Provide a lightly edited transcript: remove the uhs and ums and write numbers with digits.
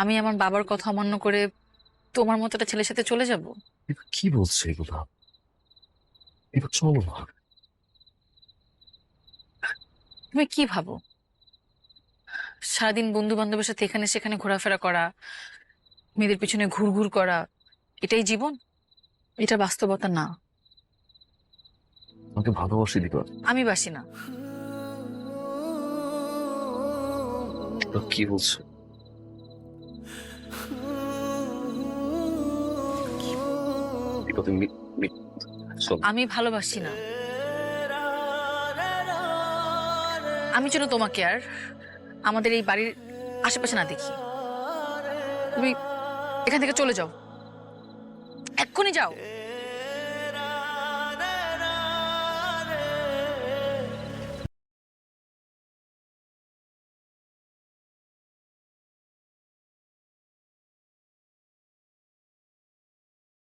আমি আমার বাবার কথা অমান্য করে তোমার মতো একটা ছেলের সাথে চলে যাব? এবার কি বলছে এগুলা? এবার চলো না। তুমি কি ভাবো সারাদিন বন্ধু বান্ধবের সাথে এখানে সেখানে ঘোরাফেরা করা, মেয়েদের পিছনে ঘুরঘুর করা, এটাই জীবন? এটা বাস্তবতা না। আমাকে ভালোবাসি দিবা। আমি বাসি না। এবার কি বলছে? দিবা তুমি চলো। আমি ভালোবাসি না। আমি যেন তোমাকে আর আমাদের এই বাড়ির আশেপাশে না দেখি। তুমি এখান থেকে চলে যাও, এক্ষুনি যাও।